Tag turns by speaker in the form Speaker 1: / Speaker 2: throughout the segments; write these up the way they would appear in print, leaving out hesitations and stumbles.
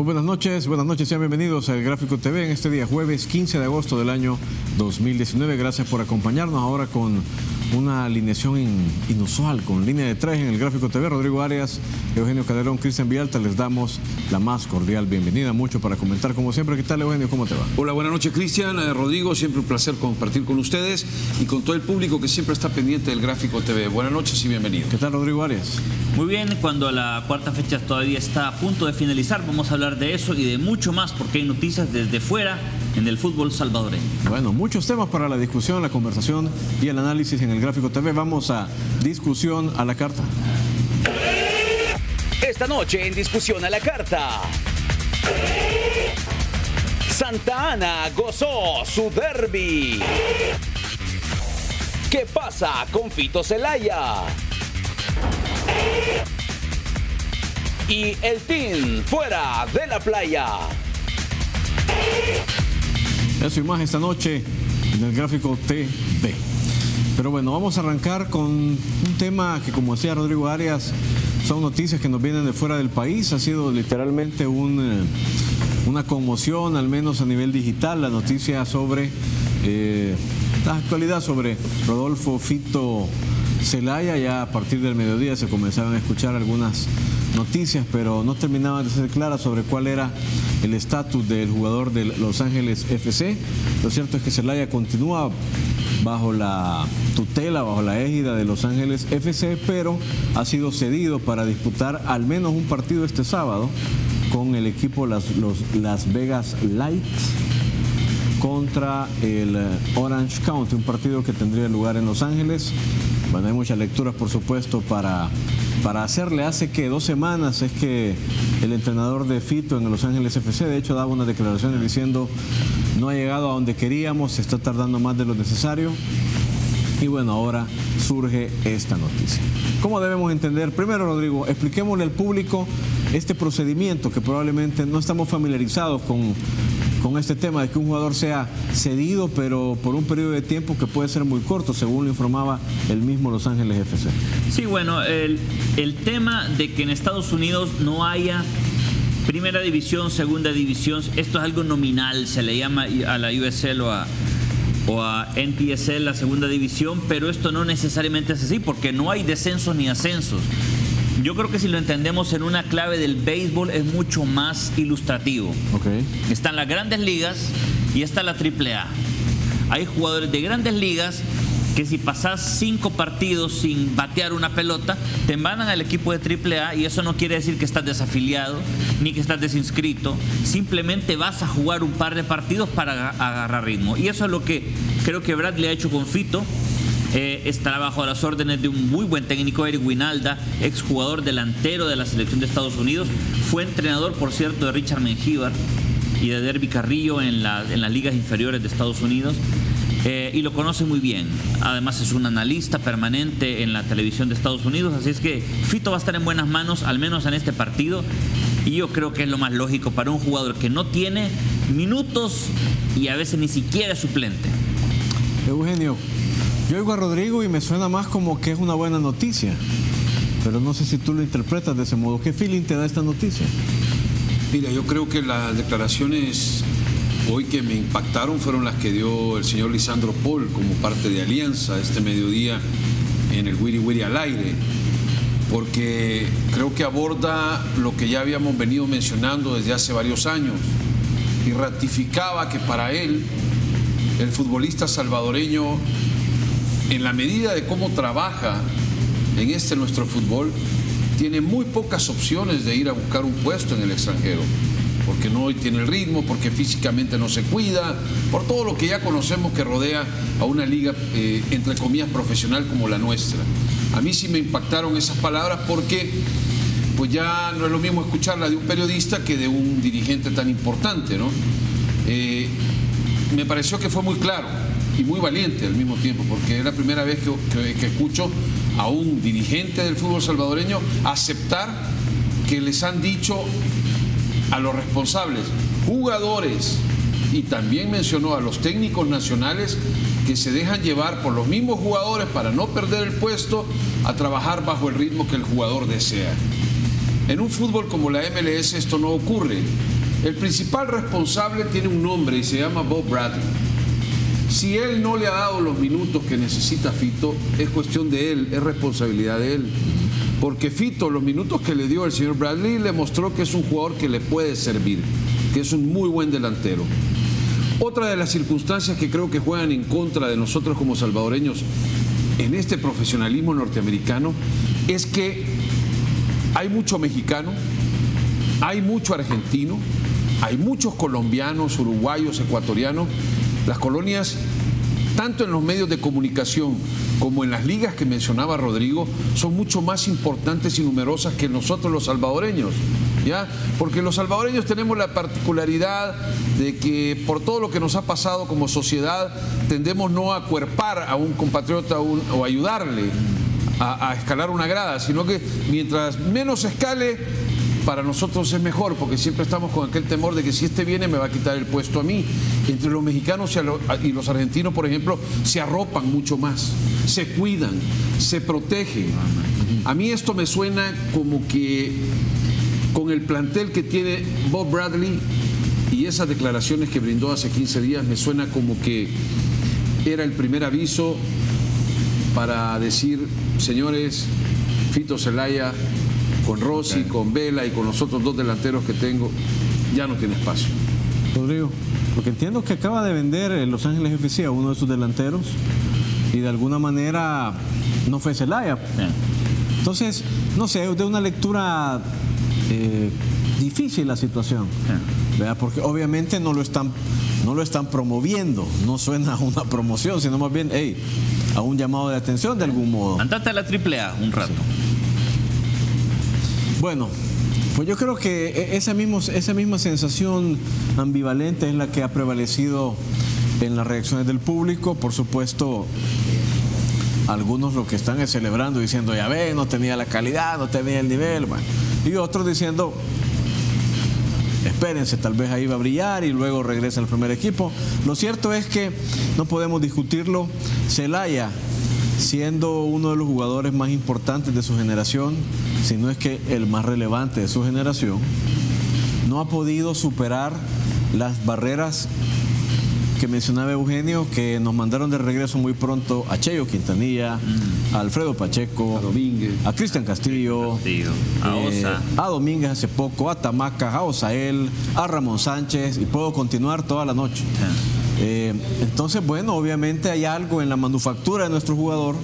Speaker 1: Muy buenas noches, sean bienvenidos al Gráfico TV en este día jueves 15 de agosto del año 2019. Gracias por acompañarnos ahora con una alineación inusual, con línea de tres en el Gráfico TV. Rodrigo Arias, Eugenio Calderón, Cristian Villalta, les damos la más cordial bienvenida. Mucho para comentar como siempre. ¿Qué tal, Eugenio? ¿Cómo te va?
Speaker 2: Hola, buenas noches, Cristian. Rodrigo, siempre un placer compartir con ustedes y con todo el público que siempre está pendiente del Gráfico TV. Buenas noches y bienvenido.
Speaker 1: ¿Qué tal, Rodrigo Arias?
Speaker 3: Muy bien, cuando la cuarta fecha todavía está a punto de finalizar, vamos a hablar de eso y de mucho más, porque hay noticias desde fuera en el fútbol salvadoreño.
Speaker 1: Bueno, muchos temas para la discusión, la conversación y el análisis en el Gráfico TV. Vamos a discusión a la carta.
Speaker 4: Esta noche en discusión a la carta, Santa Ana gozó su derbi. ¿Qué pasa con Fito Zelaya? Y el team fuera de la playa.
Speaker 1: Eso y más esta noche en el Gráfico TV. Pero bueno, vamos a arrancar con un tema que, como decía Rodrigo Arias, son noticias que nos vienen de fuera del país. Ha sido literalmente una conmoción, al menos a nivel digital, la noticia sobre la actualidad sobre Rodolfo Fito Zelaya. Ya a partir del mediodía se comenzaron a escuchar algunas noticias, pero no terminaban de ser claras sobre cuál era el estatus del jugador de Los Ángeles FC. Lo cierto es que Zelaya continúa bajo la tutela, bajo la égida de Los Ángeles FC, pero ha sido cedido para disputar al menos un partido este sábado con el equipo los Las Vegas Lights contra el Orange County, un partido que tendría lugar en Los Ángeles. Bueno, hay muchas lecturas, por supuesto, para hacerle. Hace que 2 semanas es que el entrenador de Fito en Los Ángeles FC, de hecho, daba unas declaraciones diciendo: no ha llegado a donde queríamos, se está tardando más de lo necesario. Y bueno, ahora surge esta noticia. ¿Cómo debemos entender? Primero, Rodrigo, expliquémosle al público este procedimiento, que probablemente no estamos familiarizados con este tema de que un jugador sea cedido, pero por un periodo de tiempo que puede ser muy corto, según lo informaba el mismo Los Ángeles FC.
Speaker 3: Sí, bueno, el tema de que en Estados Unidos no haya primera división, segunda división, esto es algo nominal, se le llama a la USL o a NPSL, la segunda división, pero esto no necesariamente es así, porque no hay descensos ni ascensos. Yo creo que si lo entendemos en una clave del béisbol es mucho más ilustrativo.
Speaker 1: Okay.
Speaker 3: Están las grandes ligas y está la AAA. Hay jugadores de grandes ligas que si pasás 5 partidos sin batear una pelota, te mandan al equipo de AAA, y eso no quiere decir que estás desafiliado ni que estás desinscrito. Simplemente vas a jugar un par de partidos para agarrar ritmo. Y eso es lo que creo que Bradley ha hecho con Fito. Estará bajo las órdenes de un muy buen técnico, Eric Winalda, exjugador delantero de la selección de Estados Unidos. Fue entrenador, por cierto, de Richard Mengíbar y de Derby Carrillo en las ligas inferiores de Estados Unidos. Y lo conoce muy bien. Además es un analista permanente en la televisión de Estados Unidos. Así es que Fito va a estar en buenas manos, al menos en este partido. Y yo creo que es lo más lógico para un jugador que no tiene minutos y a veces ni siquiera es suplente.
Speaker 1: Eugenio, yo oigo a Rodrigo y me suena más como que es una buena noticia, pero no sé si tú lo interpretas de ese modo. ¿Qué feeling te da esta noticia?
Speaker 2: Mira, yo creo que las declaraciones hoy que me impactaron fueron las que dio el señor Lisandro Paul como parte de Alianza este mediodía en el Wiri Wiri al aire, porque creo que aborda lo que ya habíamos venido mencionando desde hace varios años y ratificaba que para él el futbolista salvadoreño, en la medida de cómo trabaja en nuestro fútbol, tiene muy pocas opciones de ir a buscar un puesto en el extranjero, porque no tiene el ritmo, porque físicamente no se cuida, por todo lo que ya conocemos que rodea a una liga, entre comillas, profesional como la nuestra. A mí sí me impactaron esas palabras, porque pues ya no es lo mismo escucharla de un periodista que de un dirigente tan importante, ¿no? Me pareció que fue muy claro y muy valiente al mismo tiempo, porque es la primera vez que escucho a un dirigente del fútbol salvadoreño aceptar que les han dicho a los responsables, jugadores, y también mencionó a los técnicos nacionales, que se dejan llevar por los mismos jugadores para no perder el puesto, a trabajar bajo el ritmo que el jugador desea. En un fútbol como la MLS esto no ocurre. El principal responsable tiene un nombre y se llama Bob Bradley. Si él no le ha dado los minutos que necesita Fito, es cuestión de él, es responsabilidad de él. Porque Fito, los minutos que le dio el señor Bradley, le mostró que es un jugador que le puede servir, que es un muy buen delantero. Otra de las circunstancias que creo que juegan en contra de nosotros como salvadoreños en este profesionalismo norteamericano es que hay mucho mexicano, hay mucho argentino, hay muchos colombianos, uruguayos, ecuatorianos. Las colonias, tanto en los medios de comunicación como en las ligas que mencionaba Rodrigo, son mucho más importantes y numerosas que nosotros los salvadoreños, ¿ya? Porque los salvadoreños tenemos la particularidad de que por todo lo que nos ha pasado como sociedad tendemos no a acuerpar a un compatriota o ayudarle a escalar una grada, sino que mientras menos escale, para nosotros es mejor, porque siempre estamos con aquel temor de que si este viene me va a quitar el puesto a mí. Entre los mexicanos y los argentinos, por ejemplo, se arropan mucho más, se cuidan, se protegen. A mí esto me suena como que con el plantel que tiene Bob Bradley y esas declaraciones que brindó hace 15 días, me suena como que era el primer aviso para decir, señores, Fito Zelaya, con Rossi, con Vela y con los otros dos delanteros que tengo, ya no tiene espacio.
Speaker 1: Rodrigo, porque entiendo que acaba de vender en Los Ángeles FC a uno de sus delanteros y de alguna manera no fue Zelaya. Entonces, no sé, de una lectura difícil la situación, ¿verdad? Porque obviamente no lo están promoviendo, no suena a una promoción, sino más bien, hey, a un llamado de atención de algún modo.
Speaker 3: Andate a la AAA un rato.
Speaker 1: Bueno, pues yo creo que esa misma sensación ambivalente es la que ha prevalecido en las reacciones del público. Por supuesto, algunos lo que están es celebrando, diciendo, ya ven, no tenía la calidad, no tenía el nivel, bueno. Y otros diciendo, espérense, tal vez ahí va a brillar y luego regresa al primer equipo. Lo cierto es que no podemos discutirlo. Zelaya, siendo uno de los jugadores más importantes de su generación, si no es que el más relevante de su generación, no ha podido superar las barreras que mencionaba Eugenio, que nos mandaron de regreso muy pronto a Cheyo Quintanilla, a Alfredo Pacheco,
Speaker 2: a Domínguez,
Speaker 1: a Cristian Castillo,
Speaker 3: a Osa,
Speaker 1: a Domínguez hace poco, a Tamacas, a Osael, a Ramón Sánchez, y puedo continuar toda la noche. Entonces, bueno, obviamente hay algo en la manufactura de nuestro jugador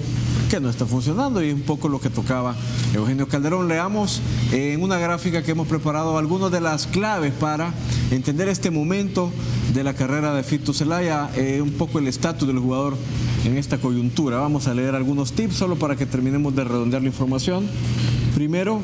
Speaker 1: que no está funcionando y es un poco lo que tocaba Eugenio Calderón. Leamos en una gráfica que hemos preparado algunas de las claves para entender este momento de la carrera de Fito Zelaya, un poco el estatus del jugador en esta coyuntura. Vamos a leer algunos tips solo para que terminemos de redondear la información. Primero,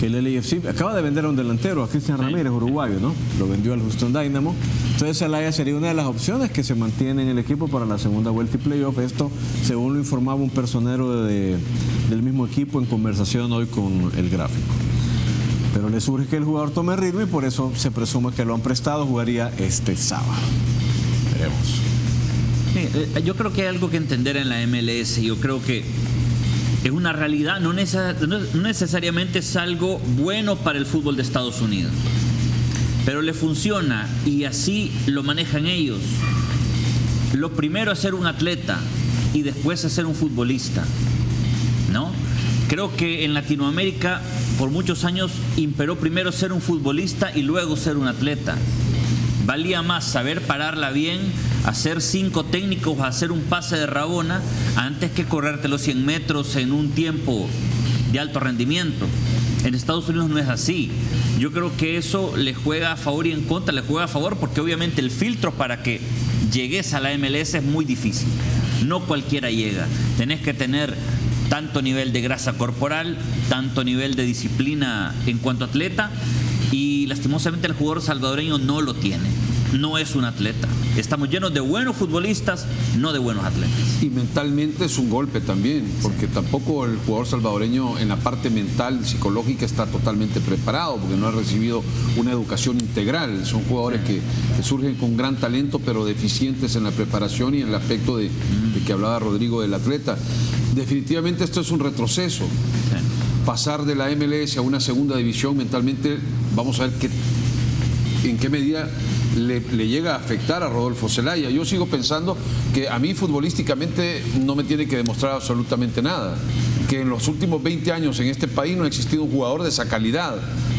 Speaker 1: que el LAFC acaba de vender a un delantero, a Cristian Ramírez, uruguayo, ¿no? Lo vendió al Houston Dynamo. Entonces Zelaya sería una de las opciones que se mantiene en el equipo para la segunda vuelta y playoff. Esto, según lo informaba un personero del mismo equipo en conversación hoy con el gráfico. Pero le surge que el jugador tome ritmo y por eso se presume que lo han prestado, jugaría este sábado. Veremos.
Speaker 3: Sí, yo creo que hay algo que entender en la MLS. Yo creo que es una realidad, no necesariamente es algo bueno para el fútbol de Estados Unidos, pero le funciona y así lo manejan ellos. Lo primero es ser un atleta y después es ser un futbolista, ¿no? Creo que en Latinoamérica por muchos años imperó primero ser un futbolista y luego ser un atleta. Valía más saber pararla bien, hacer 5 técnicos, hacer un pase de rabona, antes que correrte los 100 metros en un tiempo de alto rendimiento. En Estados Unidos no es así. Yo creo que eso le juega a favor y en contra. Le juega a favor porque obviamente el filtro para que llegues a la MLS es muy difícil. No cualquiera llega. Tenés que tener tanto nivel de grasa corporal, tanto nivel de disciplina en cuanto a atleta, y lastimosamente el jugador salvadoreño no lo tiene. No es un atleta. Estamos llenos de buenos futbolistas, no de buenos atletas.
Speaker 2: Y mentalmente es un golpe también, porque tampoco el jugador salvadoreño en la parte mental, psicológica, está totalmente preparado, porque no ha recibido una educación integral. Son jugadores que surgen con gran talento, pero deficientes en la preparación y en el aspecto de que hablaba Rodrigo del atleta. Definitivamente esto es un retroceso. Pasar de la MLS a una segunda división mentalmente, vamos a ver en qué medida le llega a afectar a Rodolfo Zelaya. Yo sigo pensando que a mí futbolísticamente no me tiene que demostrar absolutamente nada, que en los últimos 20 años en este país no ha existido un jugador de esa calidad,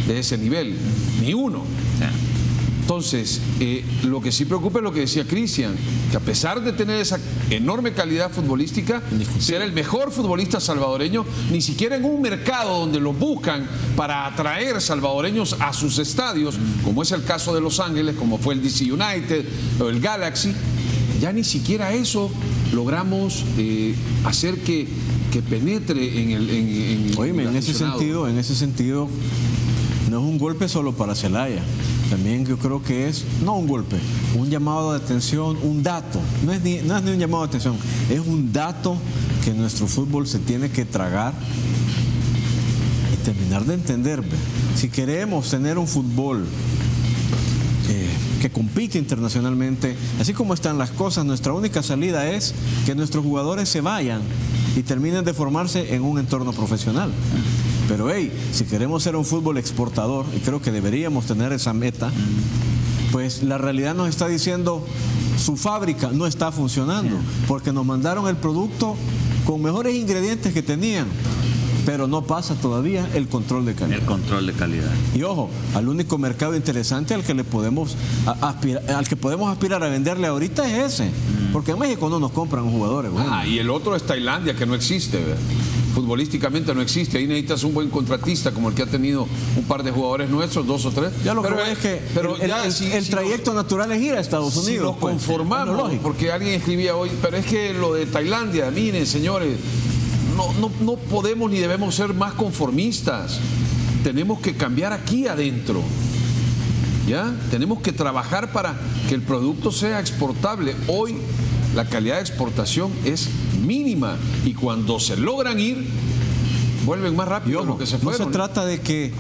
Speaker 2: de ese nivel, ni uno. Entonces, lo que sí preocupa es lo que decía Cristian, que a pesar de tener esa enorme calidad futbolística, ser el mejor futbolista salvadoreño, ni siquiera en un mercado donde lo buscan para atraer salvadoreños a sus estadios, como es el caso de Los Ángeles, como fue el DC United o el Galaxy, ya ni siquiera eso logramos hacer que penetre en el
Speaker 1: Oíme, en ese sentido, no es un golpe solo para Zelaya. También yo creo que es, no un golpe, un llamado de atención, un dato. No es ni un llamado de atención, es un dato que nuestro fútbol se tiene que tragar y terminar de entender. Si queremos tener un fútbol que compite internacionalmente, así como están las cosas, nuestra única salida es que nuestros jugadores se vayan y terminen de formarse en un entorno profesional. Pero si queremos ser un fútbol exportador, y creo que deberíamos tener esa meta, pues la realidad nos está diciendo su fábrica no está funcionando, porque nos mandaron el producto con mejores ingredientes que tenían, pero no pasa todavía el control de calidad.
Speaker 3: El control de calidad.
Speaker 1: Y ojo, al único mercado interesante al que le podemos aspirar a venderle ahorita es ese, porque en México no nos compran jugadores. Bueno.
Speaker 2: Y el otro es Tailandia, que no existe, ¿verdad? Futbolísticamente no existe. Ahí necesitas un buen contratista como el que ha tenido un par de jugadores nuestros, 2 o 3.
Speaker 1: Ya lo que veo es que el trayecto natural es ir a Estados Unidos.
Speaker 2: Si nos conformamos, porque alguien escribía hoy, pero es que lo de Tailandia, miren, señores, no podemos ni debemos ser más conformistas. Tenemos que cambiar aquí adentro. ¿Ya? Tenemos que trabajar para que el producto sea exportable. Hoy la calidad de exportación es mínima y cuando se logran ir, vuelven más rápido de lo que se fueron.
Speaker 1: No se trata de que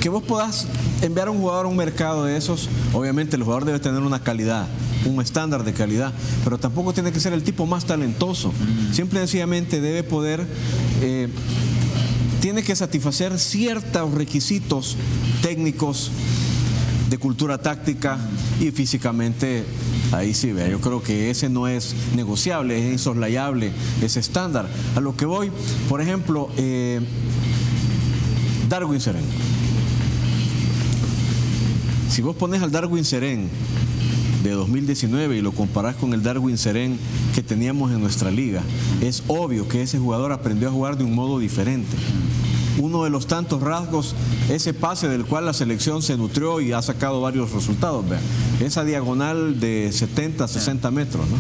Speaker 1: vos puedas enviar a un jugador a un mercado de esos. Obviamente el jugador debe tener una calidad, un estándar de calidad, pero tampoco tiene que ser el tipo más talentoso. Simple y sencillamente debe poder, tiene que satisfacer ciertos requisitos técnicos, de cultura táctica y físicamente. Ahí sí, vea, yo creo que ese no es negociable, es insoslayable, es estándar. A lo que voy, por ejemplo, Darwin Serén. Si vos pones al Darwin Serén de 2019 y lo comparás con el Darwin Serén que teníamos en nuestra liga, es obvio que ese jugador aprendió a jugar de un modo diferente. Uno de los tantos rasgos, ese pase del cual la selección se nutrió y ha sacado varios resultados, vean. Esa diagonal de 70, 60 metros, ¿no?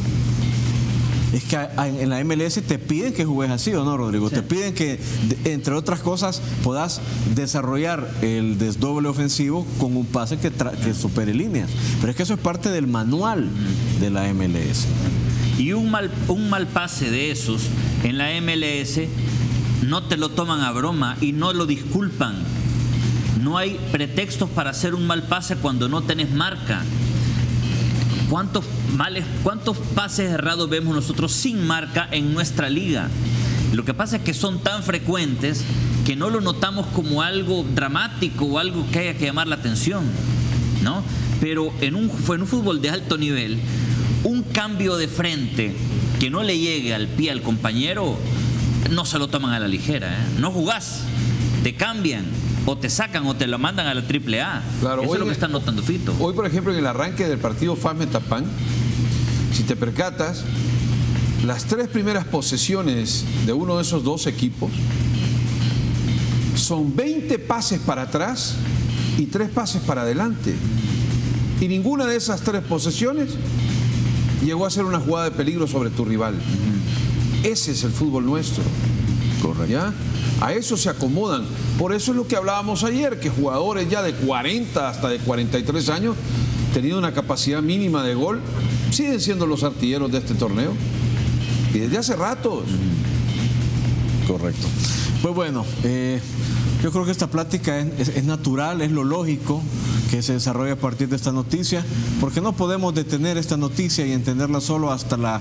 Speaker 1: Es que en la MLS te piden que juegues así, ¿o no, Rodrigo? Sí. Te piden que, entre otras cosas, puedas desarrollar el desdoble ofensivo con un pase que supere líneas. Pero es que eso es parte del manual de la MLS.
Speaker 3: Y un mal pase de esos en la MLS no te lo toman a broma y no lo disculpan. No hay pretextos para hacer un mal pase cuando no tenés marca. ¿Cuántos pases errados vemos nosotros sin marca en nuestra liga? Lo que pasa es que son tan frecuentes que no lo notamos como algo dramático o algo que haya que llamar la atención, ¿no? Pero en un fútbol de alto nivel, un cambio de frente que no le llegue al pie al compañero, no se lo toman a la ligera, ¿eh? No jugás, te cambian, o te sacan o te lo mandan a la AAA.
Speaker 2: Claro,
Speaker 3: eso es lo que están notando, Fito.
Speaker 2: Hoy, por ejemplo, en el arranque del partido FAS-Metapán, si te percatas, las 3 primeras posesiones de uno de esos 2 equipos son 20 pases para atrás y 3 pases para adelante. Y ninguna de esas 3 posesiones llegó a ser una jugada de peligro sobre tu rival. Ese es el fútbol nuestro. Correcto. ¿Ya? A eso se acomodan. Por eso es lo que hablábamos ayer, que jugadores ya de 40 hasta de 43 años, teniendo una capacidad mínima de gol, siguen siendo los artilleros de este torneo. Y desde hace ratos.
Speaker 1: Correcto. Pues bueno, yo creo que esta plática es natural, es lo lógico que se desarrolla a partir de esta noticia, porque no podemos detener esta noticia y entenderla solo hasta la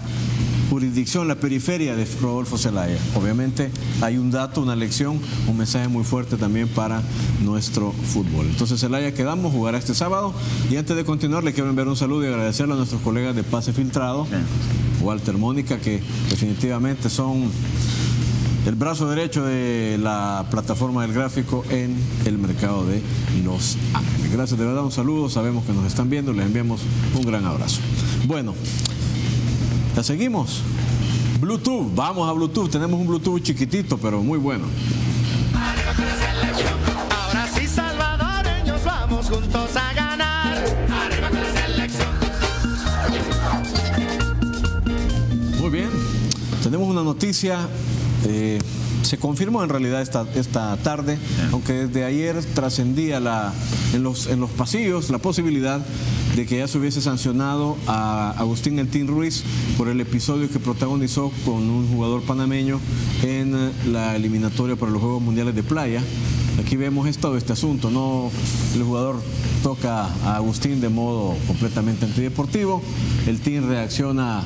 Speaker 1: jurisdicción, la periferia de Rodolfo Zelaya. Obviamente hay un dato, una lección, un mensaje muy fuerte también para nuestro fútbol. Entonces Zelaya quedamos, jugará este sábado. Y antes de continuar le quiero enviar un saludo y agradecerle a nuestros colegas de Pase Filtrado, Walter, Mónica, que definitivamente son el brazo derecho de la plataforma del gráfico en el mercado de Los Ángeles. Gracias, de verdad, un saludo, sabemos que nos están viendo, les enviamos un gran abrazo. Bueno, ya seguimos. Bluetooth, vamos a Bluetooth, tenemos un Bluetooth chiquitito, pero muy bueno.
Speaker 5: Ahora sí, salvadoreños, vamos juntos a ganar. Arriba con la selección.
Speaker 1: Muy bien, tenemos una noticia. Se confirmó en realidad esta tarde, aunque desde ayer trascendía en los pasillos la posibilidad de que ya se hubiese sancionado a Agustín El Tin Ruiz por el episodio que protagonizó con un jugador panameño en la eliminatoria para los Juegos Mundiales de Playa. Aquí vemos todo este asunto, ¿no? El jugador toca a Agustín de modo completamente antideportivo, El Tin reacciona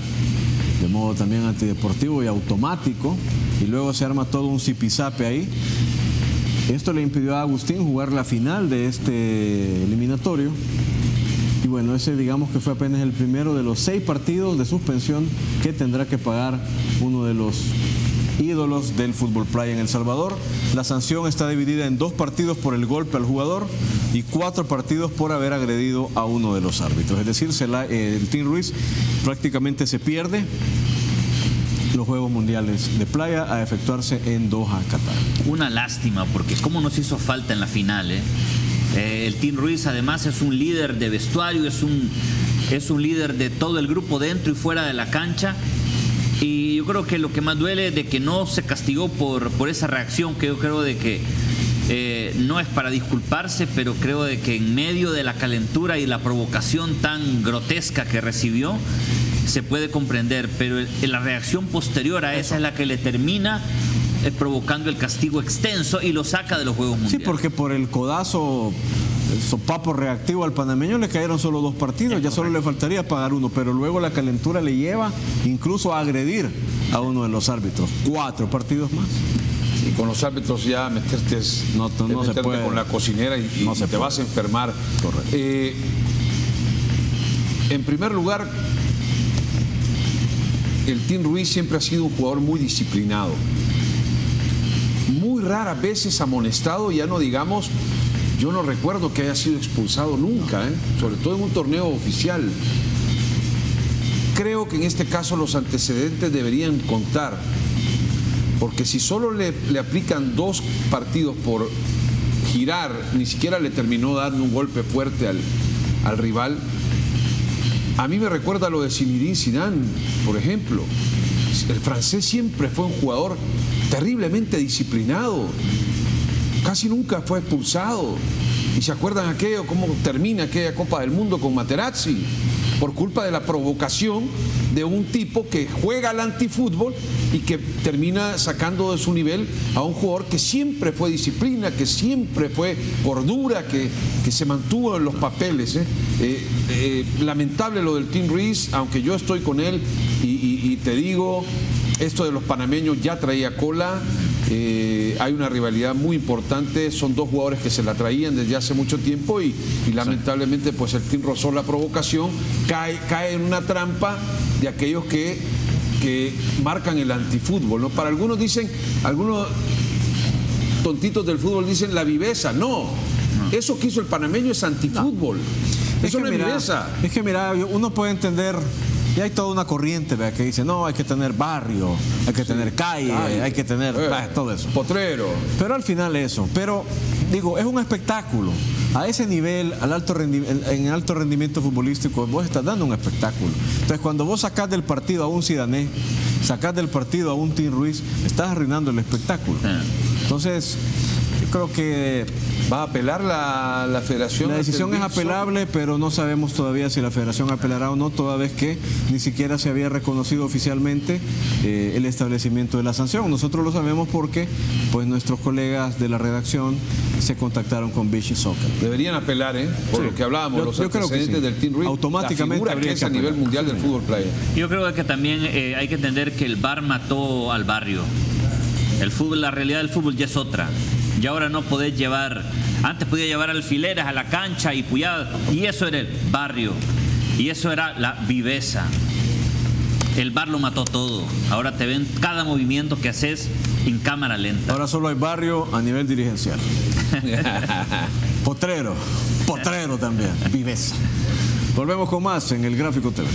Speaker 1: de modo también antideportivo y automático, y luego se arma todo un zipizape ahí. Esto le impidió a Agustín jugar la final de este eliminatorio. Y bueno, ese digamos que fue apenas el primero de los 6 partidos de suspensión que tendrá que pagar uno de los ídolos del fútbol playa en El Salvador. La sanción está dividida en 2 partidos por el golpe al jugador y 4 partidos por haber agredido a uno de los árbitros. Es decir, El Tin Ruiz prácticamente se pierde los Juegos Mundiales de Playa a efectuarse en Doha, Qatar.
Speaker 3: Una lástima, porque cómo nos hizo falta en la final, El Tin Ruiz además es un líder de vestuario, es un líder de todo el grupo dentro y fuera de la cancha. Y yo creo que lo que más duele es de que no se castigó por esa reacción, que yo creo de que no es para disculparse, pero creo de que en medio de la calentura y la provocación tan grotesca que recibió, se puede comprender, pero la reacción posterior a esa es la que le termina provocando el castigo extenso y lo saca de los Juegos Mundiales.
Speaker 1: Sí, porque por el codazo, el sopapo reactivo al panameño le cayeron solo 2 partidos, ya solo le faltaría pagar 1, pero luego la calentura le lleva incluso a agredir a uno de los árbitros. 4 partidos más.
Speaker 2: Y con los árbitros ya meterte
Speaker 1: no se puede,
Speaker 2: con la cocinera y
Speaker 1: no
Speaker 2: te vas a enfermar.
Speaker 1: Correcto.
Speaker 2: En primer lugar, el Tin Ruiz siempre ha sido un jugador muy disciplinado. Muy raras veces amonestado, ya no digamos, yo no recuerdo que haya sido expulsado nunca, sobre todo en un torneo oficial. Creo que en este caso los antecedentes deberían contar, porque si solo le aplican 2 partidos por girar, ni siquiera le terminó dando un golpe fuerte al rival. A mí me recuerda lo de Zinedine Zidane, por ejemplo. El francés siempre fue un jugador terriblemente disciplinado. Casi nunca fue expulsado. ¿Y se acuerdan aquello, cómo termina aquella Copa del Mundo con Materazzi? Por culpa de la provocación de un tipo que juega al antifútbol y que termina sacando de su nivel a un jugador que siempre fue disciplina, que siempre fue cordura, que se mantuvo en los papeles. Lamentable lo del Tin Ruiz, aunque yo estoy con él y te digo, esto de los panameños ya traía cola. Hay una rivalidad muy importante, son 2 jugadores que se la traían desde hace mucho tiempo y lamentablemente pues el Tin rozó la provocación, cae en una trampa de aquellos que marcan el antifútbol, ¿no? Para algunos dicen, algunos tontitos del fútbol dicen la viveza. No, eso que hizo el panameño es antifútbol. Eso no es viveza.
Speaker 1: Es que mira, uno puede entender. Y hay toda una corriente, ¿verdad?, que dice, no, hay que tener barrio, hay que tener calle, hay que tener todo eso.
Speaker 2: Potrero.
Speaker 1: Pero al final eso. Pero, digo, es un espectáculo. A ese nivel, en alto rendimiento futbolístico, vos estás dando un espectáculo. Entonces, cuando vos sacás del partido a un Zidane, sacás del partido a un Tin Ruiz, estás arruinando el espectáculo. Entonces, Yo creo que
Speaker 2: ¿Va a apelar la federación?
Speaker 1: la decisión es apelable, pero no sabemos todavía si la federación apelará o no, toda vez que ni siquiera se había reconocido oficialmente el establecimiento de la sanción. Nosotros lo sabemos porque pues nuestros colegas de la redacción se contactaron con Beach Soccer.
Speaker 2: Deberían apelar, por
Speaker 1: Sí.
Speaker 2: lo que hablábamos,
Speaker 1: Yo
Speaker 2: los
Speaker 1: creo que
Speaker 2: antecedentes
Speaker 1: sí.
Speaker 2: del Team Reed,
Speaker 1: Automáticamente
Speaker 2: la figura
Speaker 1: habría
Speaker 2: que es
Speaker 1: que
Speaker 2: a nivel
Speaker 1: apelar.
Speaker 2: mundial del fútbol playa.
Speaker 3: Yo creo que también hay que entender que el VAR mató al barrio. El fútbol, la realidad del fútbol ya es otra. Y ahora no podés llevar, antes podía llevar alfileres a la cancha y puyadas, y eso era el barrio, y eso era la viveza. El VAR lo mató todo. Ahora te ven cada movimiento que haces en cámara lenta.
Speaker 1: Ahora solo hay barrio a nivel dirigencial. Potrero también, viveza. Volvemos con más en el Gráfico TV.